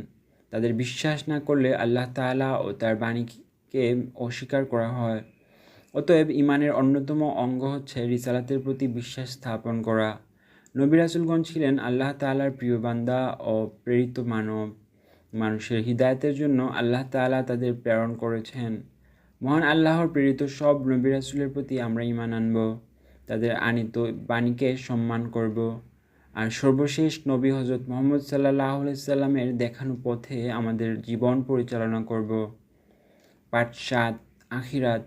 তাদের বিশ্বাস না করলে আল্লাহ তাআলা ও তার বাণীকে অস্বীকার করা হয়। অতএব ঈমানের অন্যতম অঙ্গ হচ্ছে রিসালাতের প্রতি বিশ্বাস স্থাপন করা। নবী রাসূলগণ ছিলেন আল্লাহ তাআলার প্রিয় বান্দা ও প্রেরিত মানব। মানুষের হিদায়াতের জন্য আল্লাহ তাআলা তাদের প্রেরণ করেছেন। মহান আল্লাহর প্রেরিত সব নবী রাসূলের প্রতি আমরা ঈমান আনব, তাদের আনিত বাণীকে সম্মান করব, আর সর্বশেষ নবী হযরত মুহাম্মদ সাল্লাল্লাহু আলাইহি সাল্লামের দেখানো পথে আমাদের জীবন পরিচালনা করব। পাঠ ৭, আখিরাত।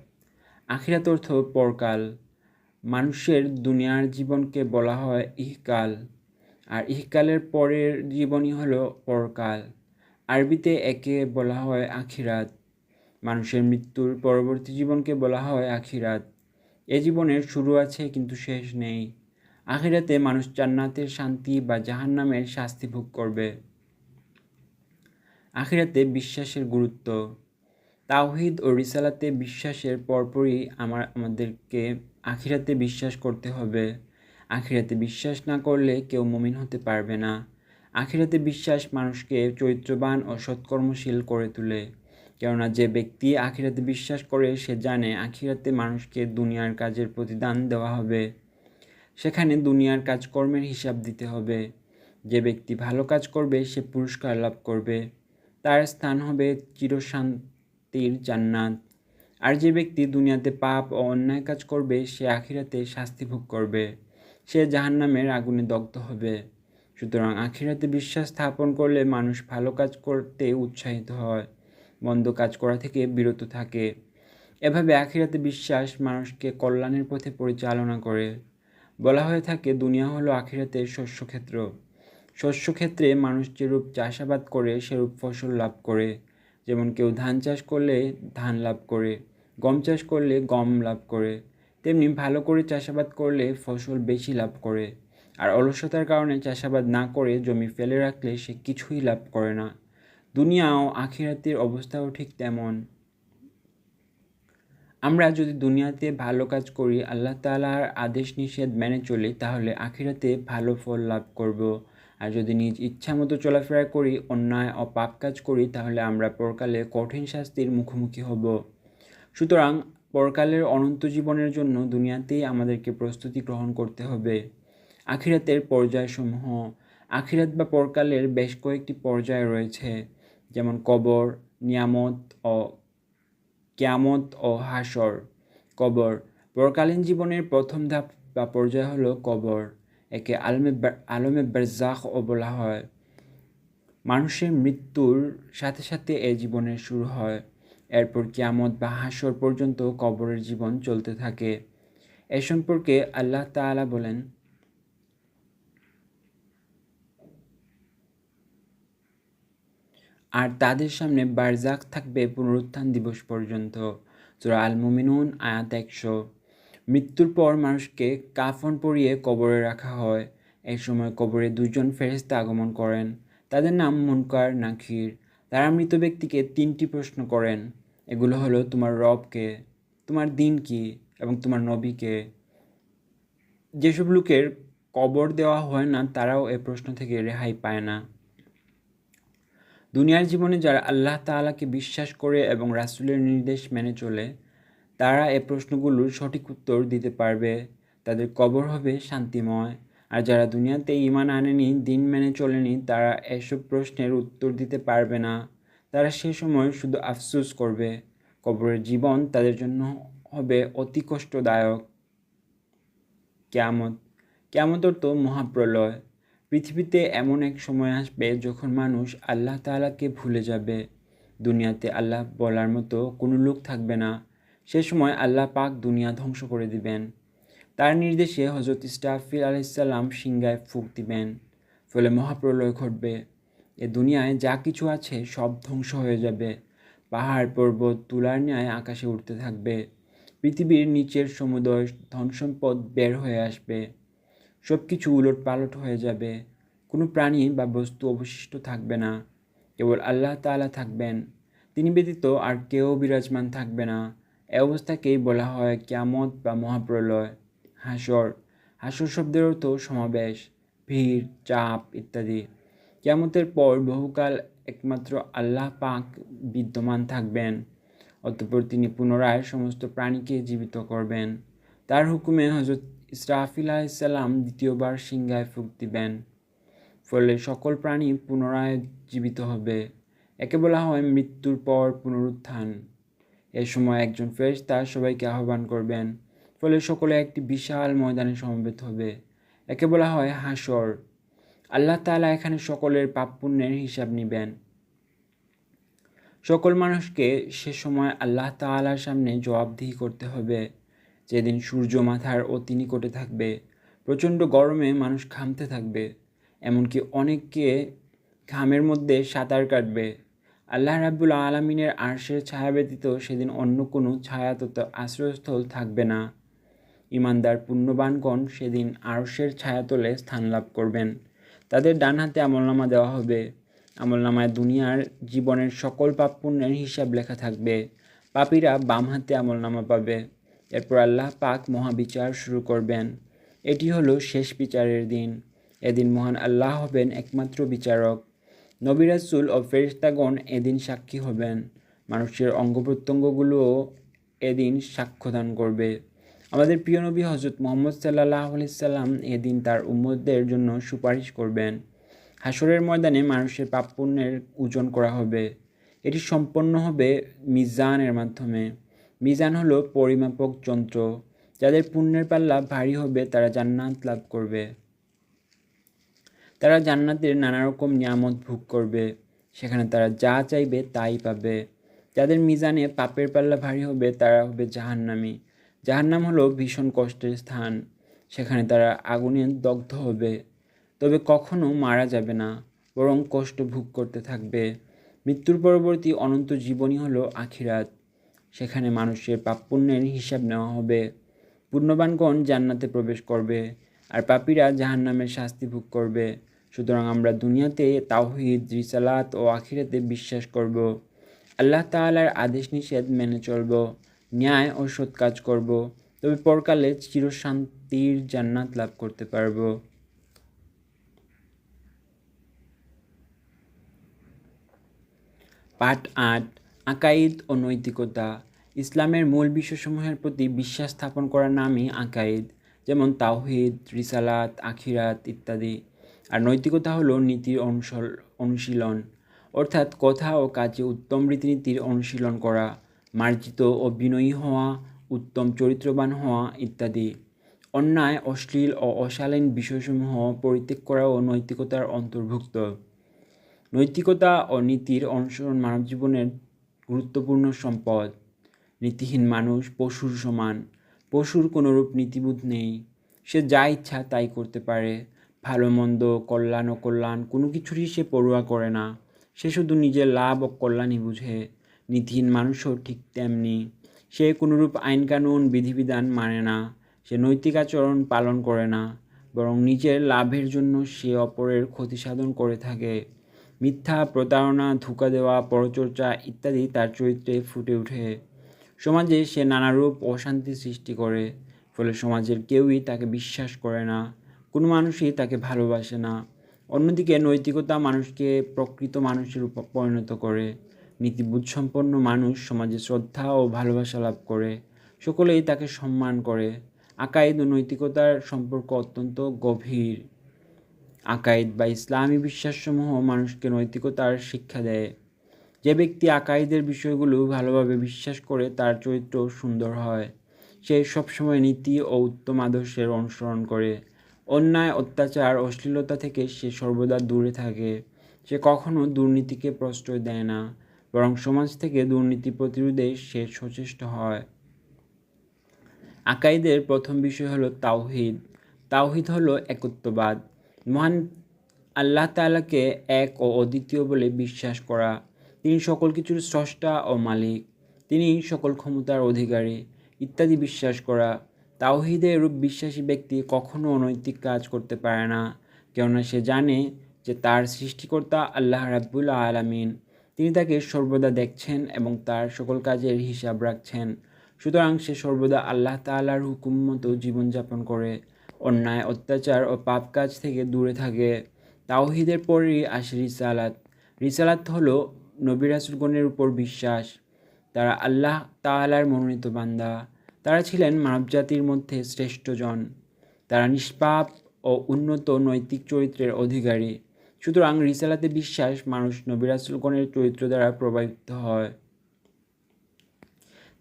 আখিরাত অর্থ পরকাল। মানুষের দুনিয়ার জীবনকে বলা হয় ইহকাল, আর ইহকালের পরের জীবনই হলো পরকাল। আরবিতে একে বলা হয় আখিরাত। মানুষের মৃত্যুর পরবর্তী জীবনকে বলা হয় আখিরাত। এ জীবনের শুরু আছে কিন্তু শেষ নেই। আখিরাতে মানুষ জান্নাতের শান্তি বা জাহান্নামের শাস্তি ভোগ করবে। আখিরাতে বিশ্বাসের গুরুত্ব। তাওহীদ ও রিসালাতে বিশ্বাসের পরপরই আমাদেরকে আখিরাতে বিশ্বাস করতে হবে। আখিরাতে বিশ্বাস না করলে কেউ মুমিন হতে পারবে না। আখিরাতে বিশ্বাস মানুষকে চরিত্রবান ও সৎকর্মশীল করে তোলে, কেননা যে ব্যক্তি আখিরাতে বিশ্বাস করে সে জানে আখিরাতে মানুষকে দুনিয়ার কাজের প্রতিদান দেওয়া হবে। সেখানে দুনিয়ার কাজকর্মের হিসাব দিতে হবে। যে ব্যক্তি ভালো কাজ করবে সে পুরস্কার লাভ করবে, তার স্থান হবে চিরশান্তির জান্নাত। আর যে ব্যক্তি দুনিয়াতে পাপ ও অন্যায় কাজ করবে সে আখিরাতে শাস্তি ভোগ করবে, সে জাহান্নামের আগুনে দগ্ধ হবে। সুতরাং আখিরাতে বিশ্বাস স্থাপন করলে মানুষ ভালো কাজ করতে উৎসাহিত হয়, মন্দ কাজ করা থেকে বিরত থাকে। এভাবে আখিরাতে বিশ্বাস মানুষকে কল্যাণের পথে পরিচালনা করে। বলা হয়ে থাকে দুনিয়া হলো আখিরাতের শস্যক্ষেত্র। শস্যক্ষেত্রে মানুষ যেরূপ চাষাবাদ করে সেরূপ ফসল লাভ করে। যেমন কেউ ধান চাষ করলে ধান লাভ করে, গম চাষ করলে গম লাভ করে, তেমনি ভালো করে চাষাবাদ করলে ফসল বেশি লাভ করে। আর অলসতার কারণে চাষাবাদ না করে জমি ফেলে রাখলে সে কিছুই লাভ করে না। দুনিয়া ও আখিরাতের অবস্থাও ঠিক তেমন। আমরা যদি দুনিয়াতে ভালো কাজ করি, আল্লাহ তাআলার আদেশ নিষেধ মেনে চলি, তাহলে আখিরাতে ভালো ফল লাভ করব। আর যদি নিজ ইচ্ছা মতো চলাফেরা করি, অন্যায় ও পাপ কাজ করি, তাহলে আমরা পরকালে কঠিন শাস্তির মুখোমুখি হব। সুতরাং পরকালের অনন্ত জীবনের জন্য দুনিয়াতেই আমাদেরকে প্রস্তুতি গ্রহণ করতে হবে। আখিরাতের পর্যায়সমূহ। আখিরাত বা পরকালের বেশ কয়েকটি পর্যায় রয়েছে, যেমন কবর, নিয়ামত ও কিয়ামত ও হাশর। কবর পরকালীন জীবনের প্রথম ধাপ বা পর্যায় হলো কবর। একে আলমে বারজাখও বলা হয়। মানুষের মৃত্যুর সাথে সাথে এ জীবনের শুরু হয়। এরপর কিয়ামত বা হাশর পর্যন্ত কবরের জীবন চলতে থাকে। এ সম্পর্কে আল্লাহ তাআলা বলেন, আর তাদের সামনে বারজাখ থাকবে পুনরুত্থান দিবস পর্যন্ত। সূরা আল মুমিনুন আয়াত 100। মৃত্যুর পর মানুষকে কাফন পরিয়ে কবরে রাখা হয়। এই সময় কবরে দুজন ফেরেশতা আগমন করেন। তাদের নাম মুনকার নাকির। তারা মৃত ব্যক্তিকে 3টি প্রশ্ন করেন। এগুলো হলো, তোমার রব কে, তোমার দিন কি, এবং তোমার নবী কে। যেসব লোকের কবর দেওয়া হয় না তারাও এ প্রশ্ন থেকে রেহাই পায় না। দুনিয়ার জীবনে যারা আল্লাহ তাআলাকে বিশ্বাস করে এবং রাসূলের নির্দেশ মেনে চলে, তারা এ প্রশ্নগুলোর সঠিক উত্তর দিতে পারবে। তাদের কবর হবে শান্তিময়। আর যারা দুনিয়াতে ঈমান আনেনি, দিন মেনে চলেনি, তারা এসব প্রশ্নের উত্তর দিতে পারবে না। তারা সে সময় শুধু আফসোস করবে। কবরের জীবন তাদের জন্য হবে অতি কষ্টদায়ক। কিয়ামত। কিয়ামত অর্থ মহাপ্রলয়। পৃথিবীতে এমন এক সময় আসবে যখন মানুষ আল্লাহ তাআলাকে ভুলে যাবে। দুনিয়াতে আল্লাহ বলার মতো কোনো লোক থাকবে না। সে সময় আল্লাহ পাক দুনিয়া ধ্বংস করে দিবেন। তার নির্দেশে হযরত ইসরাফিল আলাইহিস সালাম সিংহায় ফুঁক দিবেন। ফলে মহাপ্রলয় ঘটবে। এ দুনিয়ায় যা কিছু আছে সব ধ্বংস হয়ে যাবে। পাহাড় পর্বত তুলার ন্যায় আকাশে উঠতে থাকবে। পৃথিবীর নিচের সমুদয় ধনসম্পদ বের হয়ে আসবে। সব কিছু উলটপালট হয়ে যাবে। কোনো প্রাণী বা বস্তু অবশিষ্ট থাকবে না। কেবল আল্লাহ তাআলা থাকবেন। তিনি ব্যতীত আর কেউ বিরাজমান থাকবে না। এ অবস্থাকেই বলা হয় কিয়ামত বা মহাপ্রলয়। হাসর। হাসর শব্দের অর্থ সমাবেশ, ভিড়, চাপ ইত্যাদি। কিয়ামতের পর বহুকাল একমাত্র আল্লাহ পাক বিদ্যমান থাকবেন। অতঃপর তিনি পুনরায় সমস্ত প্রাণীকে জীবিত করবেন। তার হুকুমে হযরত ইসরাফিল আলাইহিস সালাম দ্বিতীয়বার সিংহায় ফুঁক দিবেন। ফলে সকল প্রাণী পুনরায় জীবিত হবে। একে বলা হয় মৃত্যুর পর পুনরুত্থান। এ সময় একজন ফেরেশতা সবাইকে আহ্বান করবেন। ফলে সকলে একটি বিশাল ময়দানে সমবেত হবে। একে বলা হয় হাসর। আল্লাহ তাআলা এখানে সকলের পাপ পুণ্যের হিসাব নিবেন। সকল মানুষকে সে সময় আল্লাহ তাআলার সামনে জবাবদিহি করতে হবে। যেদিন সূর্য মাথার অতি নিকটে থাকবে। প্রচণ্ড গরমে মানুষ ঘামতে থাকবে। এমনকি অনেকে ঘামের মধ্যে সাঁতার কাটবে। আল্লাহ রাব্বুল আলামিনের আরশের ছায়া ব্যতীত সেদিন অন্য কোনো ছায়া তথা আশ্রয়স্থল থাকবে না। ঈমানদার পুণ্যবানগণ সেদিন আরশের ছায়াতলে স্থান লাভ করবেন। তাদের ডান হাতে আমলনামা দেওয়া হবে। আমলনামায় দুনিয়ার জীবনের সকল পাপ পুণ্যের হিসাব লেখা থাকবে। পাপীরা বাম হাতে আমলনামা পাবে। এরপর আল্লাহ পাক মহাবিচার শুরু করবেন। এটি হলো শেষ বিচারের দিন। এদিন মহান আল্লাহ হবেন একমাত্র বিচারক। নবী রাসূল ও ফেরেশতাগণ এদিন সাক্ষী হবেন। মানুষের অঙ্গপ্রত্যঙ্গগুলোও এদিন সাক্ষ্যদান করবে। আমাদের প্রিয় নবী হযরত মুহাম্মদ সাল্লাল্লাহু আলাইহি সাল্লাম এদিন তার উম্মতদের জন্য সুপারিশ করবেন। হাসরের ময়দানে মানুষের পাপ পুণ্যের ওজন করা হবে। এটি সম্পন্ন হবে মিজানের মাধ্যমে। মিজান হলো পরিমাপক যন্ত্র। যাদের পুণ্যের পাল্লা ভারী হবে তারা জান্নাত লাভ করবে। তারা জান্নাতের নানা রকম নিয়ামত ভোগ করবে, সেখানে তারা যা চাইবে তাই পাবে। যাদের মিজানে পাপের পাল্লা ভারী হবে তারা হবে জাহান্নামী। জাহান্নাম হলো ভীষণ কষ্টের স্থান, সেখানে তারা আগুনে দগ্ধ হবে, তবে কখনো মারা যাবে না, বরং কষ্ট ভোগ করতে থাকবে। মৃত্যুর পরবর্তী অনন্ত জীবনই হলো আখিরাত, সেখানে মানুষের পাপ পুণ্যের হিসাব নেওয়া হবে। পুণ্যবানগণ জান্নাতে প্রবেশ করবে আর পাপীরা জাহান্নামের শাস্তি ভোগ করবে। সুতরাং আমরা দুনিয়াতে তাওহীদ, রিসালাত ও আখিরাতে বিশ্বাস করব, আল্লাহ তাআলার আদেশ নিষেধ মেনে চলব, ন্যায় ও সৎ কাজ করব, তবে পরকালে চিরশান্তির জান্নাত লাভ করতে পারব। পাঠ ৮, আকাইদ ও নৈতিকতা। ইসলামের মূল বিষয়সমূহের প্রতি বিশ্বাস স্থাপন করার নামই আকাইদ, যেমন তাওহীদ, রিসালাত, আখিরাত ইত্যাদি। আর নৈতিকতা হলো নীতির অনুশীলন, অর্থাৎ কথা ও কাজে উত্তম রীতিনীতির অনুশীলন করা, মার্জিত ও বিনয়ী হওয়া, উত্তম চরিত্রবান হওয়া ইত্যাদি। অন্যায়, অশ্লীল ও অশালীন বিষয়সমূহ পরিত্যাগ করাও নৈতিকতার অন্তর্ভুক্ত। নৈতিকতা ও নীতির অনুসরণ মানবজীবনের গুরুত্বপূর্ণ সম্পদ। নীতিহীন মানুষ পশুর সমান। পশুর কোনোরূপ নীতিবোধ নেই, সে যা ইচ্ছা তাই করতে পারে। ভালো মন্দ, কল্যাণ ও কল্যাণ কোনো কিছুরই সে পরোয়া করে না, সে শুধু নিজের লাভ ও কল্যাণই বুঝে। নীতিহীন মানুষও ঠিক তেমনি, সে কোনোরূপ আইনকানুন বিধিবিধান মানে না, সে নৈতিক আচরণ পালন করে না, বরং নিজের লাভের জন্য সে অপরের ক্ষতি সাধন করে থাকে। মিথ্যা, প্রতারণা, ধোঁকা দেওয়া, পরচর্চা ইত্যাদি তার চরিত্রে ফুটে ওঠে। সমাজে সে নানারূপ অশান্তি সৃষ্টি করে, ফলে সমাজের কেউই তাকে বিশ্বাস করে না, কোনো মানুষই তাকে ভালোবাসে না। অন্যদিকে নৈতিকতা মানুষকে প্রকৃত মানুষের পরিণত করে। নীতিবোধসম্পন্ন মানুষ সমাজে শ্রদ্ধা ও ভালোবাসা লাভ করে, সকলেই তাকে সম্মান করে। আকাইদ ও নৈতিকতার সম্পর্ক অত্যন্ত গভীর। আকাইদ বা ইসলামী বিশ্বাসসমূহ মানুষকে নৈতিকতার শিক্ষা দেয়। যে ব্যক্তি আকাইদের বিষয়গুলো ভালোভাবে বিশ্বাস করে তার চরিত্র সুন্দর হয়। সে সবসময় নীতি ও উত্তম আদর্শের অনুসরণ করে। অন্যায়, অত্যাচার, অশ্লীলতা থেকে সে সর্বদা দূরে থাকে। সে কখনো দুর্নীতিকে প্রশ্রয় দেয় না, বরং সমাজ থেকে দুর্নীতি প্রতিরোধে সে সচেষ্ট হয়। আকাইদের প্রথম বিষয় হলো তাওহীদ। তাওহীদ হলো একত্ববাদ, মহান আল্লাহ তাআলাকে এক ও অদ্বিতীয় বলে বিশ্বাস করা। তিনি সকল কিছুর স্রষ্টা ও মালিক, তিনি সকল ক্ষমতার অধিকারী ইত্যাদি বিশ্বাস করা। তাওহীদে এরূপ বিশ্বাসী ব্যক্তি কখনো অনৈতিক কাজ করতে পারে না, কেননা সে জানে যে তার সৃষ্টিকর্তা আল্লাহ রাব্বুল আলামিন, তিনি তাকে সর্বদা দেখছেন এবং তার সকল কাজের হিসাব রাখছেন। সুতরাং সে সর্বদা আল্লাহ তাআলার হুকুম মতো জীবনযাপন করে, অন্যায়, অত্যাচার ও পাপ কাজ থেকে দূরে থাকে। তাওহীদের পরেই আসে রিসালাত। রিসালাত হলো নবী রাসূলগণের উপর বিশ্বাস। তারা আল্লাহ তাআলার মনোনীত বান্দা। তারা ছিলেন মানবজাতির মধ্যে শ্রেষ্ঠজন। তারা নিষ্পাপ ও উন্নত নৈতিক চরিত্রের অধিকারী। সুতরাং রিসালাতে বিশ্বাস মানুষ নবী রাসূলগণের চরিত্র দ্বারা প্রভাবিত হয়।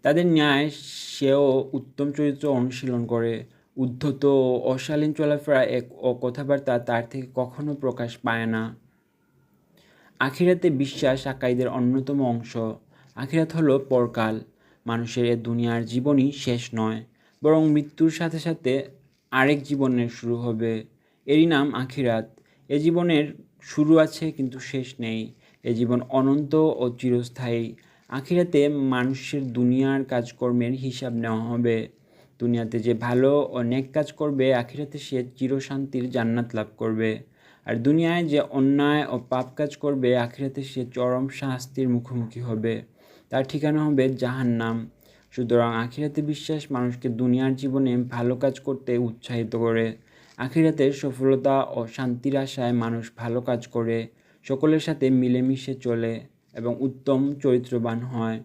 তাদের ন্যায় সেও উত্তম চরিত্র অনুশীলন করে। উদ্ধত ও অশালীন চলাফেরা ও কথাবার্তা তার থেকে কখনো প্রকাশ পায় না। আখিরাতে বিশ্বাস আকাইদের অন্যতম অংশ। আখিরাত হলো পরকাল। মানুষের এ দুনিয়ার জীবনই শেষ নয়, বরং মৃত্যুর সাথে সাথে আরেক জীবনের শুরু হবে, এরই নাম আখিরাত। এ জীবনের শুরু আছে কিন্তু শেষ নেই। এ জীবন অনন্ত ও চিরস্থায়ী। আখিরাতে মানুষের দুনিয়ার কাজকর্মের হিসাব নেওয়া হবে। দুনিয়াতে যে ভালো ও নেক কাজ করবে, আখিরাতে সে চিরশান্তির জান্নাত লাভ করবে। আর দুনিয়ায় যে অন্যায় ও পাপ কাজ করবে, আখিরাতে সে চরম শাস্তির মুখোমুখি হবে, তার ঠিকানা হবে জাহান্নাম। সুতরাং আখিরাতে বিশ্বাস মানুষকে দুনিয়ার জীবনে ভালো কাজ করতে উৎসাহিত করে। আখিরাতের সফলতা ও শান্তির আশায় মানুষ ভালো কাজ করে, সকলের সাথে মিলেমিশে চলে এবং উত্তম চরিত্রবান হয়।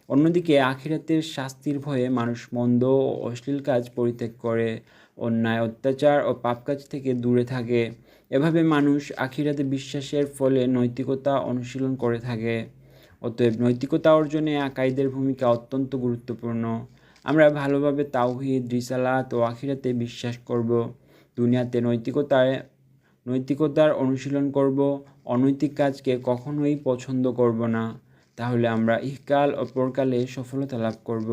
অন্যদিকে আখিরাতের শাস্তির ভয়ে মানুষ মন্দ ও অশ্লীল কাজ পরিত্যাগ করে, অন্যায়, অত্যাচার ও পাপ কাজ থেকে দূরে থাকে। এভাবে মানুষ আখিরাতে বিশ্বাসের ফলে নৈতিকতা অনুশীলন করে থাকে। অতএব নৈতিকতা অর্জনে আকাইদের ভূমিকা অত্যন্ত গুরুত্বপূর্ণ। আমরা ভালোভাবে তাওহীদ, রিসালাত ও আখিরাতে বিশ্বাস করব। দুনিয়াতে নৈতিকতার অনুশীলন করব, অনৈতিক কাজকে কখনোই পছন্দ করব না। তাহলে আমরা ইহকাল ও পরকালে সফলতা লাভ করব।